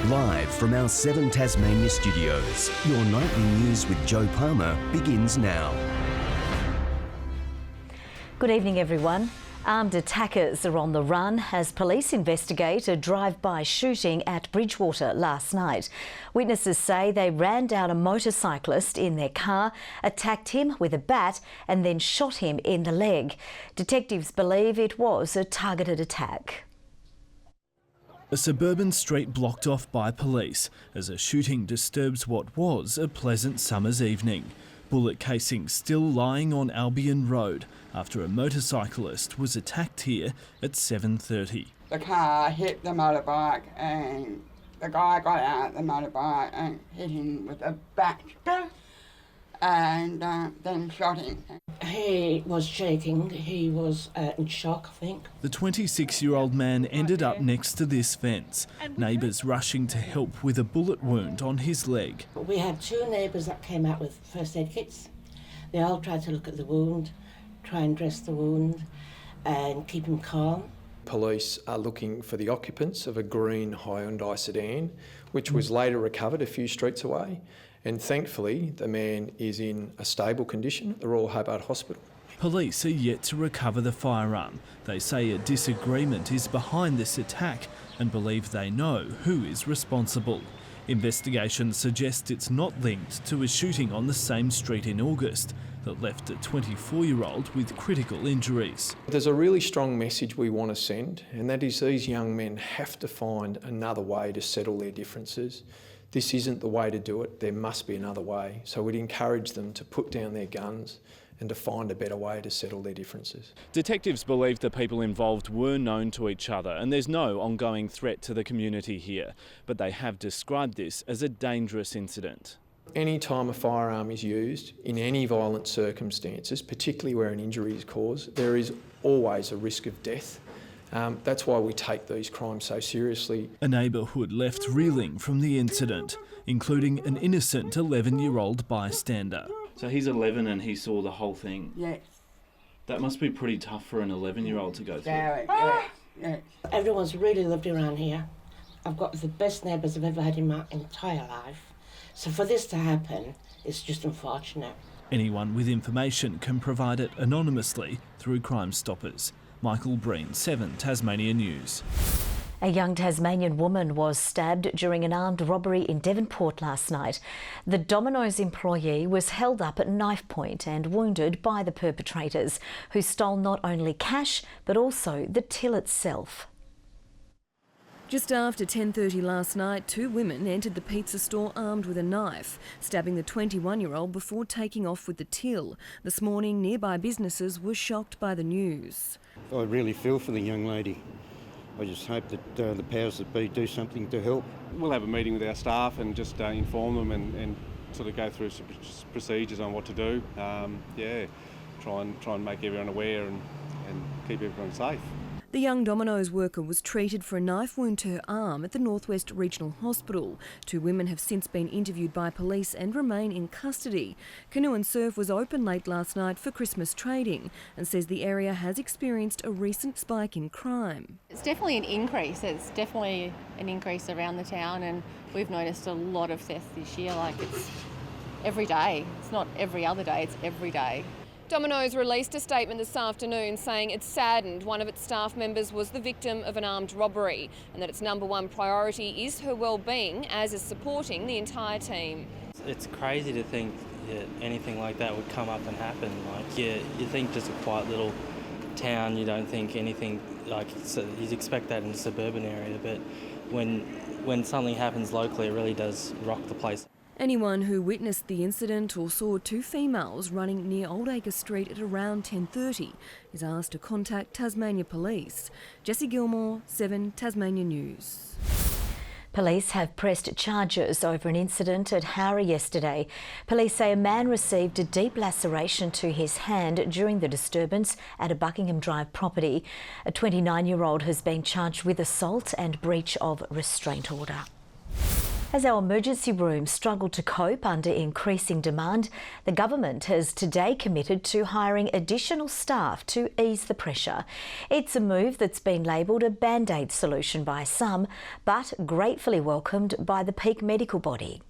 Live from our 7 Tasmania studios, your nightly news with Joe Palmer begins now. Good evening, everyone. Armed attackers are on the run as police investigate a drive-by shooting at Bridgewater last night. Witnesses say they ran down a motorcyclist in their car, attacked him with a bat and then shot him in the leg. Detectives believe it was a targeted attack. A suburban street blocked off by police as a shooting disturbs what was a pleasant summer's evening. Bullet casings still lying on Albion Road after a motorcyclist was attacked here at 7:30. The car hit the motorbike and the guy got out the motorbike and hit him with a bat and then shot him. He was shaking, he was in shock, I think. The 26-year-old man ended up next to this fence, neighbours rushing to help with a bullet wound on his leg. We had 2 neighbours that came out with first aid kits. They all tried to look at the wound, try and dress the wound and keep him calm. Police are looking for the occupants of a green Hyundai sedan, which was later recovered a few streets away. And thankfully, the man is in a stable condition at the Royal Hobart Hospital. Police are yet to recover the firearm. They say a disagreement is behind this attack and believe they know who is responsible. Investigations suggest it's not linked to a shooting on the same street in August that left a 24-year-old with critical injuries. There's a really strong message we want to send, and that is these young men have to find another way to settle their differences. This isn't the way to do it, there must be another way. So we'd encourage them to put down their guns and to find a better way to settle their differences. Detectives believe the people involved were known to each other and there's no ongoing threat to the community here, but they have described this as a dangerous incident. Any time a firearm is used in any violent circumstances, particularly where an injury is caused, there is always a risk of death. That's why we take these crimes so seriously. A neighbourhood left reeling from the incident, including an innocent 11-year-old bystander. So he's 11 and he saw the whole thing? Yes. That must be pretty tough for an 11-year-old to go through. Yes. Everyone's really lived around here. I've got the best neighbours I've ever had in my entire life. So for this to happen, it's just unfortunate. Anyone with information can provide it anonymously through Crime Stoppers. Michael Breen, 7 Tasmania News. A young Tasmanian woman was stabbed during an armed robbery in Devonport last night. The Domino's employee was held up at knife point and wounded by the perpetrators, who stole not only cash but also the till itself. Just after 10:30 last night, 2 women entered the pizza store armed with a knife, stabbing the 21-year-old before taking off with the till. This morning, nearby businesses were shocked by the news. I really feel for the young lady. I just hope that the powers that be do something to help. We'll have a meeting with our staff and just inform them and sort of go through some procedures on what to do. Try and make everyone aware and keep everyone safe. The young Domino's worker was treated for a knife wound to her arm at the Northwest Regional Hospital. 2 women have since been interviewed by police and remain in custody. Canoe and Surf was open late last night for Christmas trading and says the area has experienced a recent spike in crime. It's definitely an increase. It's definitely an increase around the town, and we've noticed a lot of theft this year. Like, it's every day. It's not every other day, it's every day. Domino's released a statement this afternoon saying it's saddened one of its staff members was the victim of an armed robbery and that its #1 priority is her well-being, as is supporting the entire team. It's crazy to think that anything like that would come up and happen. Like, you think just a quiet little town, you don't think anything like, so you'd expect that in a suburban area, but when something happens locally, it really does rock the place. Anyone who witnessed the incident or saw 2 females running near Oldacre Street at around 10:30 is asked to contact Tasmania Police. Jessie Gilmour, 7 Tasmania News. Police have pressed charges over an incident at Howrah yesterday. Police say a man received a deep laceration to his hand during the disturbance at a Buckingham Drive property. A 29-year-old has been charged with assault and breach of restraint order. As our emergency rooms struggle to cope under increasing demand, the government has today committed to hiring additional staff to ease the pressure. It's a move that's been labelled a band-aid solution by some, but gratefully welcomed by the peak medical body.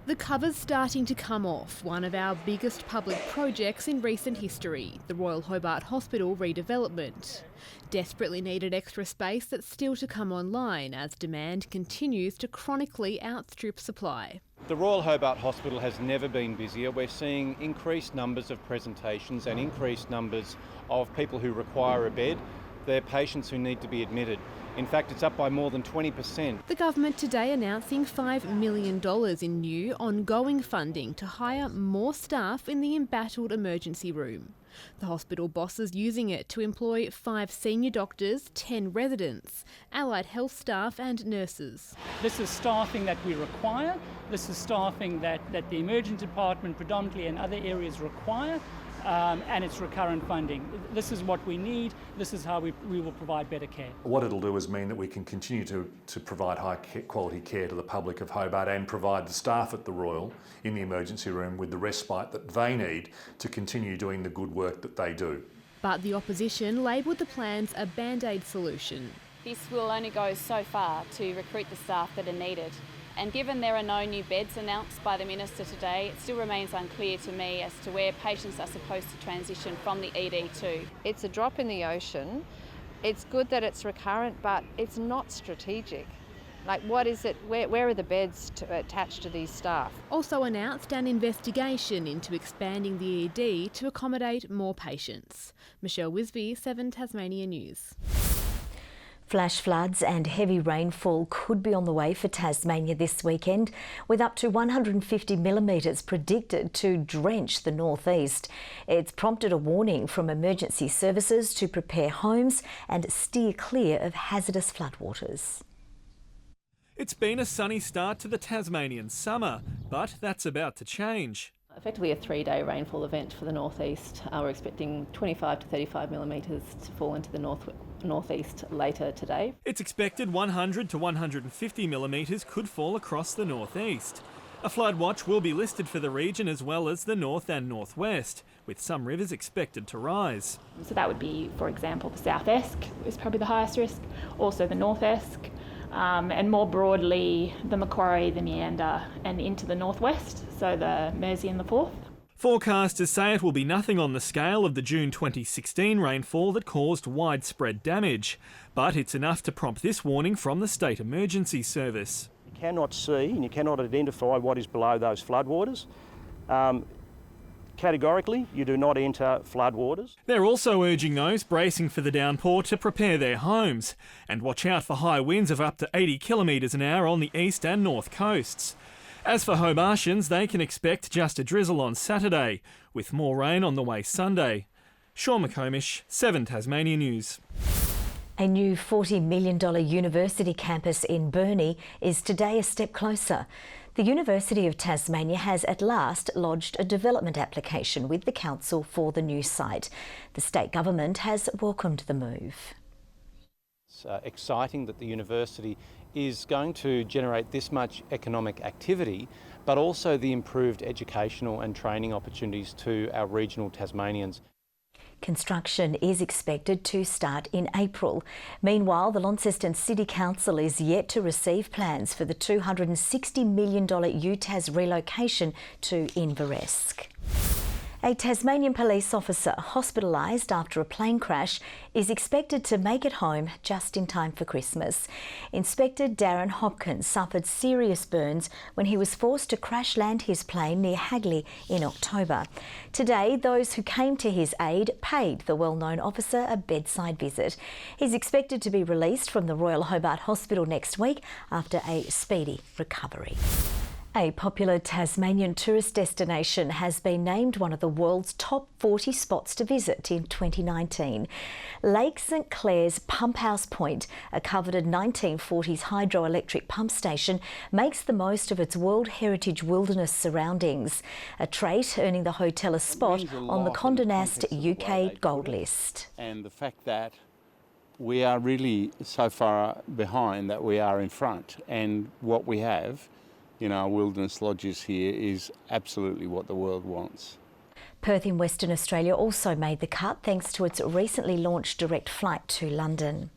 The cover's starting to come off one of our biggest public projects in recent history, the Royal Hobart Hospital redevelopment. Desperately needed extra space that's still to come online as demand continues to chronically outstrip supply. The Royal Hobart Hospital has never been busier. We're seeing increased numbers of presentations and increased numbers of people who require a bed. They're patients who need to be admitted. In fact, it's up by more than 20%. The government today announcing $5 million in new ongoing funding to hire more staff in the embattled emergency room. The hospital boss is using it to employ 5 senior doctors, 10 residents, allied health staff and nurses. This is staffing that we require. This is staffing that the emergency department predominantly and other areas require. And it's recurrent funding. This is what we need. This is how we will provide better care. What it'll do is mean that we can continue to provide high quality care to the public of Hobart and provide the staff at the Royal in the emergency room with the respite that they need to continue doing the good work that they do. But the opposition labelled the plans a band-aid solution. This will only go so far to recruit the staff that are needed. And given there are no new beds announced by the Minister today, it still remains unclear to me as to where patients are supposed to transition from the ED to. It's a drop in the ocean. It's good that it's recurrent, but it's not strategic. Like, what is it? Where are the beds attached to these staff? Also announced an investigation into expanding the ED to accommodate more patients. Michelle Wisby, 7 Tasmania News. Flash floods and heavy rainfall could be on the way for Tasmania this weekend, with up to 150 millimetres predicted to drench the northeast. It's prompted a warning from emergency services to prepare homes and steer clear of hazardous floodwaters. It's been a sunny start to the Tasmanian summer, but that's about to change. Effectively a 3-day rainfall event for the northeast. We're expecting 25 to 35 millimetres to fall into the northeast later today. It's expected 100 to 150 millimetres could fall across the northeast. A flood watch will be listed for the region as well as the north and northwest, with some rivers expected to rise. So that would be, for example, the South Esk is probably the highest risk, also the North Esk, and more broadly the Macquarie, the Meander and into the northwest, so the Mersey and the Forth. Forecasters say it will be nothing on the scale of the June 2016 rainfall that caused widespread damage, but it's enough to prompt this warning from the State Emergency Service. You cannot see and you cannot identify what is below those floodwaters. Categorically, you do not enter floodwaters. They're also urging those bracing for the downpour to prepare their homes and watch out for high winds of up to 80 kilometres an hour on the east and north coasts. As for Hobartians, they can expect just a drizzle on Saturday, with more rain on the way Sunday. Sean McComish, 7 Tasmania News. A new $40 million university campus in Burnie is today a step closer. The University of Tasmania has at last lodged a development application with the council for the new site. The state government has welcomed the move. It's exciting that the university is going to generate this much economic activity, but also the improved educational and training opportunities to our regional Tasmanians. Construction is expected to start in April. Meanwhile, the Launceston City Council is yet to receive plans for the $260 million UTAS relocation to Inveresk. A Tasmanian police officer hospitalised after a plane crash is expected to make it home just in time for Christmas. Inspector Darren Hopkins suffered serious burns when he was forced to crash land his plane near Hagley in October. Today, those who came to his aid paid the well-known officer a bedside visit. He's expected to be released from the Royal Hobart Hospital next week after a speedy recovery. A popular Tasmanian tourist destination has been named one of the world's top 40 spots to visit in 2019. Lake St Clair's Pumphouse Point, a coveted 1940s hydroelectric pump station, makes the most of its World Heritage Wilderness surroundings, a trait earning the hotel a spot on the Condé Nast UK Gold List. And the fact that we are really so far behind that we are in front, and what we have in our wilderness lodges here is absolutely what the world wants. Perth in Western Australia also made the cut thanks to its recently launched direct flight to London.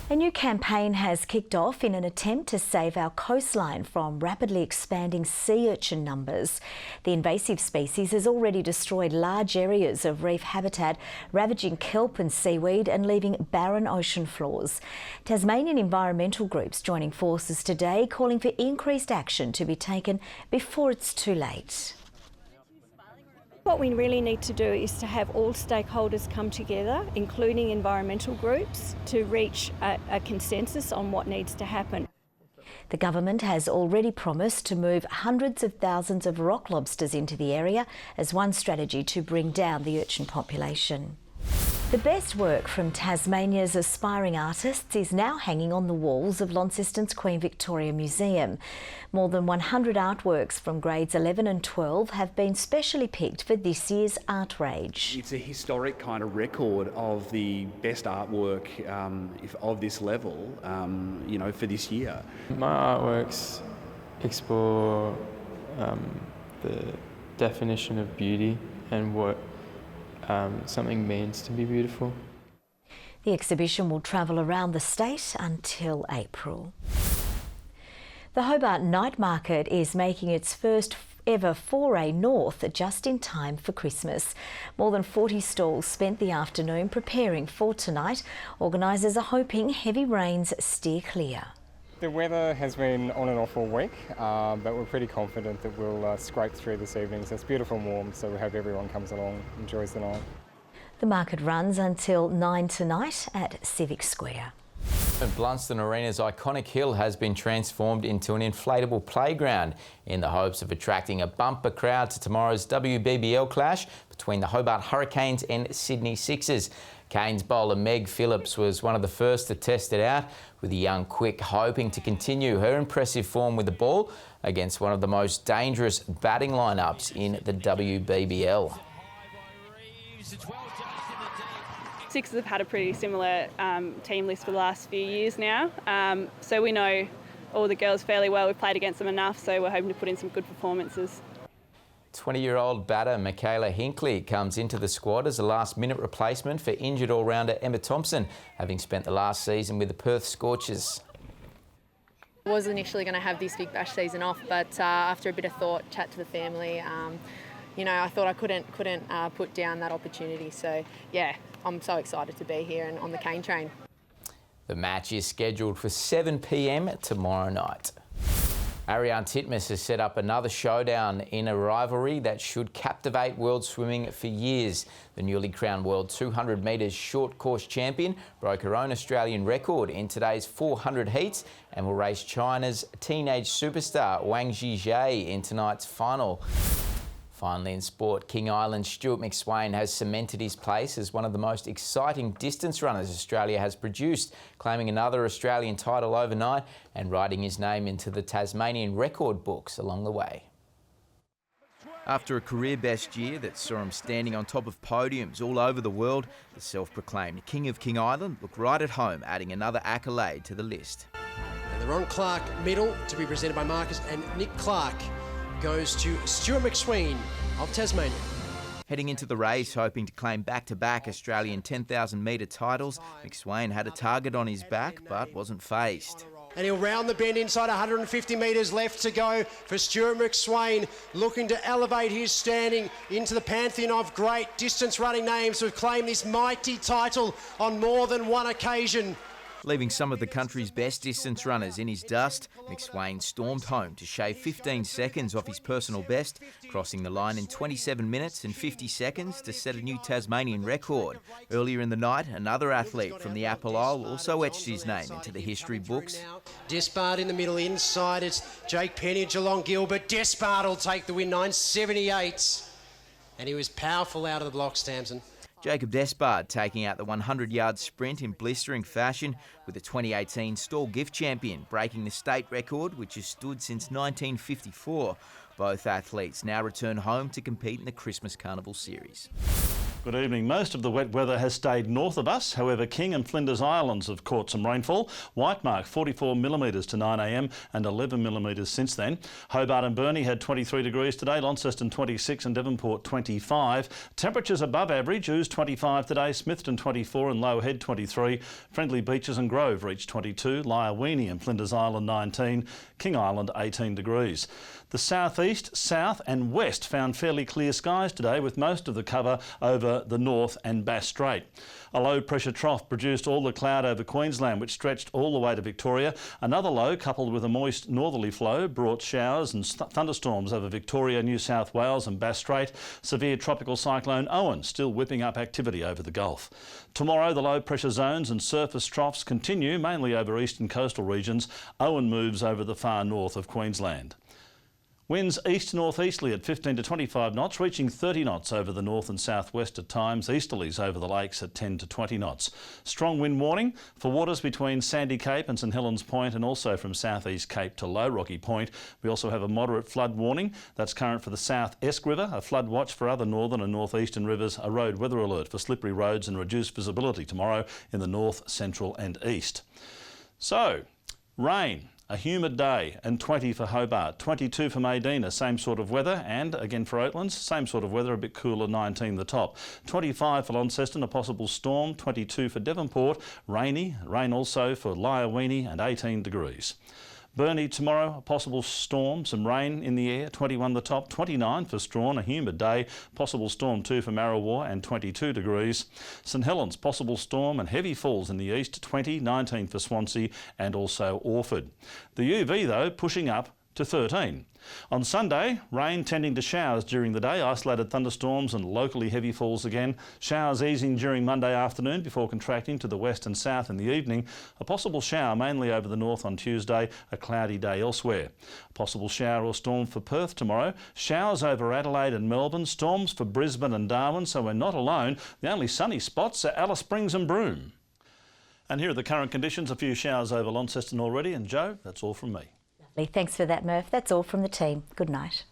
A new campaign has kicked off in an attempt to save our coastline from rapidly expanding sea urchin numbers. The invasive species has already destroyed large areas of reef habitat, ravaging kelp and seaweed and leaving barren ocean floors. Tasmanian environmental groups joining forces today, calling for increased action to be taken before it's too late. What we really need to do is to have all stakeholders come together, including environmental groups, to reach a consensus on what needs to happen. The government has already promised to move hundreds of thousands of rock lobsters into the area as one strategy to bring down the urchin population. The best work from Tasmania's aspiring artists is now hanging on the walls of Launceston's Queen Victoria Museum. More than 100 artworks from grades 11 and 12 have been specially picked for this year's Art Rage. It's a historic kind of record of the best artwork of this level, for this year. My artworks explore the definition of beauty and what something means to be beautiful. The exhibition will travel around the state until April. The Hobart Night Market is making its first ever foray north just in time for Christmas. More than 40 stalls spent the afternoon preparing for tonight. Organisers are hoping heavy rains steer clear. The weather has been on and off all week, but we're pretty confident that we'll scrape through this evening. So it's beautiful and warm, so we hope everyone comes along, enjoys the night. The market runs until 9 tonight at Civic Square. Blunston Arena's iconic hill has been transformed into an inflatable playground in the hopes of attracting a bumper crowd to tomorrow's WBBL clash between the Hobart Hurricanes and Sydney Sixers. Canes bowler Meg Phillips was one of the first to test it out, with the young quick hoping to continue her impressive form with the ball against one of the most dangerous batting lineups in the WBBL. Sixers have had a pretty similar team list for the last few years now, so we know all the girls fairly well. We've played against them enough, so we're hoping to put in some good performances. 20-year-old batter Michaela Hinkley comes into the squad as a last-minute replacement for injured all-rounder Emma Thompson, having spent the last season with the Perth Scorchers. I was initially going to have this Big Bash season off, but after a bit of thought, chat to the family, I thought I couldn't put down that opportunity. So, yeah, I'm so excited to be here and on the cane train. The match is scheduled for 7 p.m. tomorrow night. Ariane Titmus has set up another showdown in a rivalry that should captivate world swimming for years. The newly crowned world 200 metres short course champion broke her own Australian record in today's 400 heats and will race China's teenage superstar Wang Zhizhai in tonight's final. Finally in sport, King Island's Stuart McSwain has cemented his place as one of the most exciting distance runners Australia has produced, claiming another Australian title overnight and writing his name into the Tasmanian record books along the way. After a career best year that saw him standing on top of podiums all over the world, the self-proclaimed King of King Island looked right at home, adding another accolade to the list. And the Ron Clark medal to be presented by Marcus and Nick Clark goes to Stuart McSwain of Tasmania. Heading into the race, hoping to claim back-to-back Australian 10,000 metre titles, McSwain had a target on his back but wasn't faced. And he'll round the bend inside 150 metres left to go for Stuart McSwain, looking to elevate his standing into the pantheon of great distance running names who have claimed this mighty title on more than one occasion. Leaving some of the country's best distance runners in his dust, McSwain stormed home to shave 15 seconds off his personal best, crossing the line in 27 minutes and 50 seconds to set a new Tasmanian record. Earlier in the night, another athlete from the Apple Isle also etched his name into the history books. Despard in the middle, inside it's Jake Pennage along Gilbert. Despard will take the win, 9.78. And he was powerful out of the blocks, Tamsin. Jacob Despard taking out the 100-yard sprint in blistering fashion, with the 2018 Stall Gift champion breaking the state record, which has stood since 1954. Both athletes now return home to compete in the Christmas Carnival Series. Good evening. Most of the wet weather has stayed north of us. However, King and Flinders Islands have caught some rainfall. Whitemark 44 millimetres to 9 a.m. and 11 millimetres since then. Hobart and Burnie had 23 degrees today, Launceston 26 and Devonport 25. Temperatures above average, Ouse 25 today, Smithton 24 and Low Head 23. Friendly Beaches and Grove reached 22, Lyawini and Flinders Island 19, King Island 18 degrees. The southeast, south and west found fairly clear skies today, with most of the cover over the North and Bass Strait. A low pressure trough produced all the cloud over Queensland, which stretched all the way to Victoria. Another low, coupled with a moist northerly flow, brought showers and thunderstorms over Victoria, New South Wales and Bass Strait. Severe tropical cyclone Owen still whipping up activity over the Gulf. Tomorrow, the low pressure zones and surface troughs continue, mainly over eastern coastal regions. Owen moves over the far north of Queensland. Winds east-northeasterly at 15 to 25 knots, reaching 30 knots over the north and southwest at times. Easterlies over the lakes at 10 to 20 knots. Strong wind warning for waters between Sandy Cape and St Helens Point, and also from southeast Cape to Low Rocky Point. We also have a moderate flood warning that's current for the South Esk River, a flood watch for other northern and northeastern rivers, a road weather alert for slippery roads and reduced visibility tomorrow in the north, central and east. So, rain. A humid day and 20 for Hobart, 22 for Medina, same sort of weather, and again for Oatlands, same sort of weather, a bit cooler, 19 the top. 25 for Launceston, a possible storm, 22 for Devonport, rainy, rain also for Lyawini and 18 degrees. Burnie tomorrow, a possible storm, some rain in the air, 21 the top, 29 for Strawn, a humid day, possible storm 2 for Marrawar and 22 degrees. St Helens, possible storm and heavy falls in the east, 20, 19 for Swansea and also Orford. The UV though pushing up to 13. On Sunday, rain tending to showers during the day, isolated thunderstorms and locally heavy falls again. Showers easing during Monday afternoon before contracting to the west and south in the evening. A possible shower mainly over the north on Tuesday, a cloudy day elsewhere. A possible shower or storm for Perth tomorrow. Showers over Adelaide and Melbourne, storms for Brisbane and Darwin, so we're not alone. The only sunny spots are Alice Springs and Broome. And here are the current conditions, a few showers over Launceston already, and Joe, that's all from me. Thanks for that, Murph. That's all from the team. Good night.